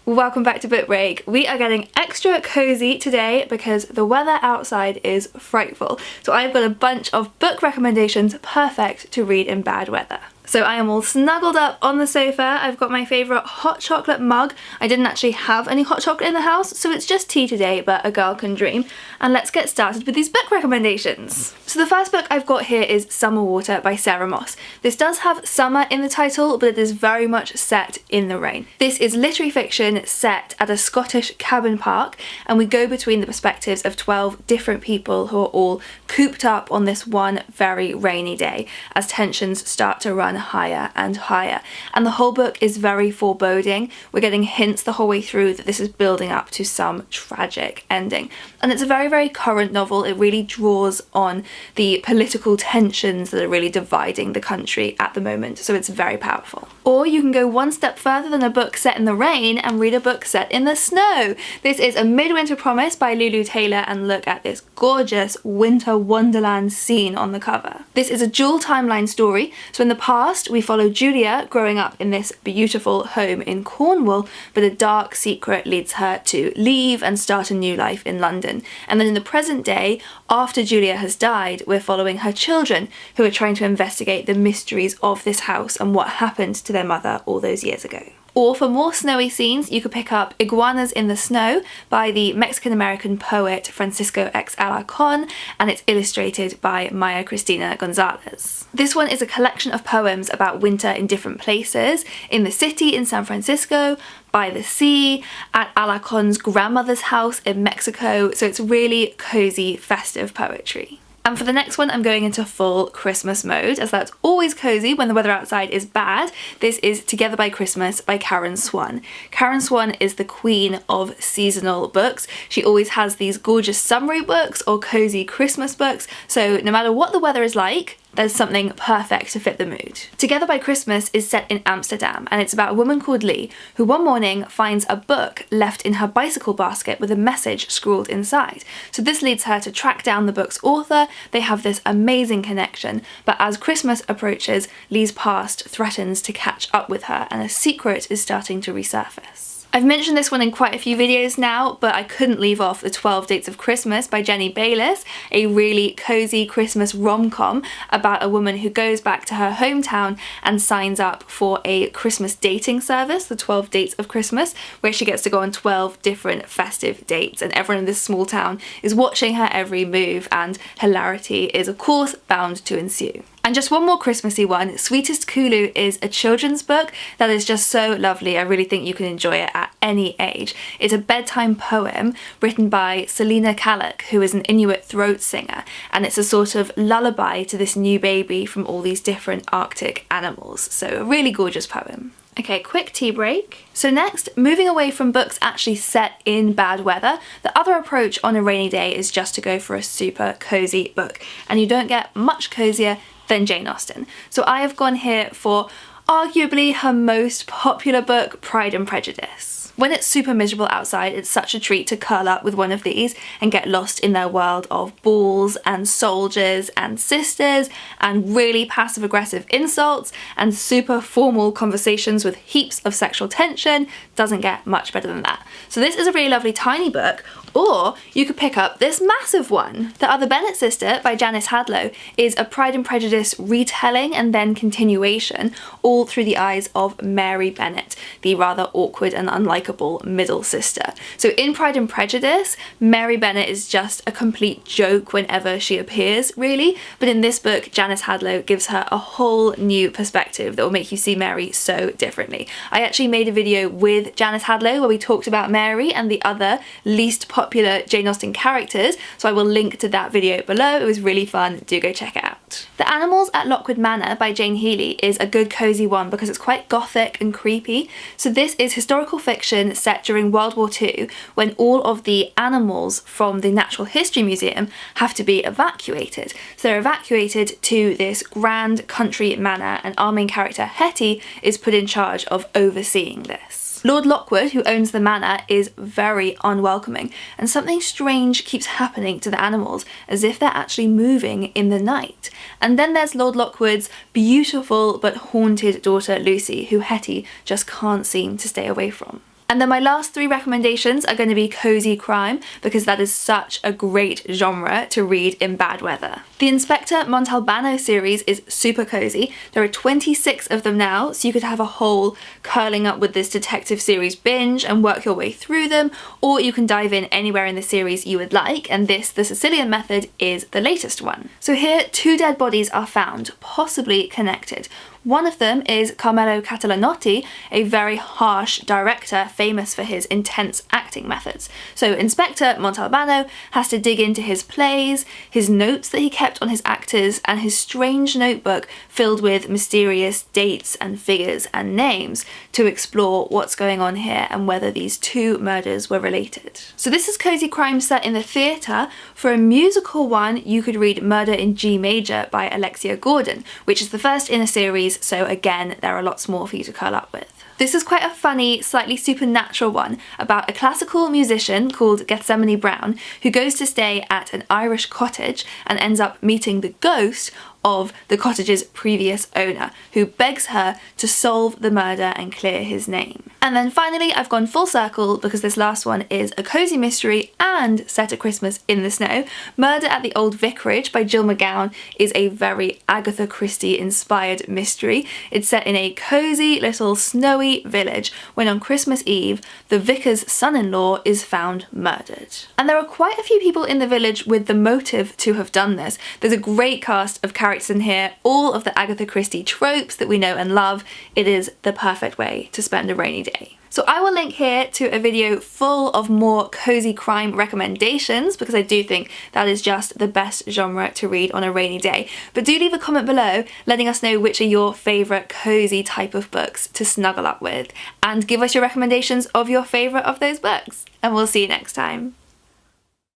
Welcome back to Book Break. We are getting extra cozy today because the weather outside is frightful. So I've got a bunch of book recommendations perfect to read in bad weather. So I am all snuggled up on the sofa. I've got my favourite hot chocolate mug. I didn't actually have any hot chocolate in the house, so it's just tea today, but a girl can dream. And let's get started with these book recommendations. So the first book I've got here is Summer Water by Sarah Moss. This does have summer in the title, but it is very much set in the rain. This is literary fiction set at a Scottish cabin park, and we go between the perspectives of 12 different people who are all cooped up on this one very rainy day as tensions start to run higher and higher. And the whole book is very foreboding. We're getting hints the whole way through that this is building up to some tragic ending. And it's a very, very current novel. It really draws on the political tensions that are really dividing the country at the moment, so it's very powerful. Or you can go one step further than a book set in the rain and read a book set in the snow. This is A Midwinter Promise by Lulu Taylor, and look at this gorgeous winter wonderland scene on the cover. This is a dual timeline story, so in the past we follow Julia growing up in this beautiful home in Cornwall, but a dark secret leads her to leave and start a new life in London. And then in the present day, after Julia has died, we're following her children who are trying to investigate the mysteries of this house and what happened to their mother all those years ago. Or for more snowy scenes, you could pick up Iguanas in the Snow by the Mexican-American poet Francisco X. Alarcón, and it's illustrated by Maya Cristina Gonzalez. This one is a collection of poems about winter in different places, in the city in San Francisco, by the sea, at Alarcón's grandmother's house in Mexico, so it's really cozy, festive poetry. And for the next one, I'm going into full Christmas mode, as that's always cozy when the weather outside is bad. This is Together by Christmas by Karen Swan. Karen Swan is the queen of seasonal books. She always has these gorgeous summery books or cozy Christmas books, so no matter what the weather is like, there's something perfect to fit the mood. Together by Christmas is set in Amsterdam, and it's about a woman called Lee who one morning finds a book left in her bicycle basket with a message scrawled inside. So this leads her to track down the book's author. They have this amazing connection, but as Christmas approaches, Lee's past threatens to catch up with her, and a secret is starting to resurface. I've mentioned this one in quite a few videos now, but I couldn't leave off The 12 Dates of Christmas by Jenny Bayliss, a really cozy Christmas rom-com about a woman who goes back to her hometown and signs up for a Christmas dating service, The 12 Dates of Christmas, where she gets to go on 12 different festive dates, and everyone in this small town is watching her every move, and hilarity is of course bound to ensue. And just one more Christmassy one, Sweetest Kulu is a children's book that is just so lovely. I really think you can enjoy it at any age. It's a bedtime poem written by Selina Kalak, who is an Inuit throat singer, and it's a sort of lullaby to this new baby from all these different Arctic animals. So a really gorgeous poem. Okay, quick tea break. So next, moving away from books actually set in bad weather, the other approach on a rainy day is just to go for a super cozy book. And you don't get much cozier than Jane Austen. So I have gone here for arguably her most popular book, Pride and Prejudice. When it's super miserable outside, it's such a treat to curl up with one of these and get lost in their world of balls and soldiers and sisters and really passive-aggressive insults and super formal conversations with heaps of sexual tension. Doesn't get much better than that. So this is a really lovely tiny book, or you could pick up this massive one. The Other Bennett Sister by Janice Hadlow is a Pride and Prejudice retelling and then continuation, all through the eyes of Mary Bennett, the rather awkward and unlikable middle sister. So in Pride and Prejudice, Mary Bennett is just a complete joke whenever she appears, really, but in this book, Janice Hadlow gives her a whole new perspective that will make you see Mary so differently. I actually made a video with Janice Hadlow where we talked about Mary and the other least popular Jane Austen characters, so I will link to that video below. It was really fun, do go check it out. The Animals at Lockwood Manor by Jane Healey is a good cozy one because it's quite gothic and creepy. So this is historical fiction set during World War II when all of the animals from the Natural History Museum have to be evacuated. So they're evacuated to this grand country manor, and our main character Hetty is put in charge of overseeing this. Lord Lockwood, who owns the manor, is very unwelcoming, and something strange keeps happening to the animals, as if they're actually moving in the night. And then there's Lord Lockwood's beautiful but haunted daughter Lucy, who Hetty just can't seem to stay away from. And then my last 3 recommendations are going to be cozy crime, because that is such a great genre to read in bad weather. The Inspector Montalbano series is super cozy. There are 26 of them now, so you could have a whole curling up with this detective series binge and work your way through them, or you can dive in anywhere in the series you would like, and this, The Sicilian Method, is the latest one. So here, 2 dead bodies are found, possibly connected. One of them is Carmelo Catalanotti, a very harsh director famous for his intense acting methods. So Inspector Montalbano has to dig into his plays, his notes that he kept on his actors, and his strange notebook filled with mysterious dates and figures and names to explore what's going on here and whether these 2 murders were related. So this is cozy crime set in the theatre. For a musical one, you could read Murder in G Major by Alexia Gordon, which is the first in a series, so again, there are lots more for you to curl up with. This is quite a funny, slightly supernatural one about a classical musician called Gethsemane Brown who goes to stay at an Irish cottage and ends up meeting the ghost of the cottage's previous owner, who begs her to solve the murder and clear his name. And then finally, I've gone full circle because this last one is a cozy mystery and set at Christmas in the snow. Murder at the Old Vicarage by Jill McGowan is a very Agatha Christie inspired mystery. It's set in a cozy little snowy village when on Christmas Eve, the vicar's son-in-law is found murdered. And there are quite a few people in the village with the motive to have done this. There's a great cast of characters in here, all of the Agatha Christie tropes that we know and love. It is the perfect way to spend a rainy day. So I will link here to a video full of more cozy crime recommendations because I do think that is just the best genre to read on a rainy day. But do leave a comment below letting us know which are your favourite cozy type of books to snuggle up with, and give us your recommendations of your favourite of those books. And we'll see you next time.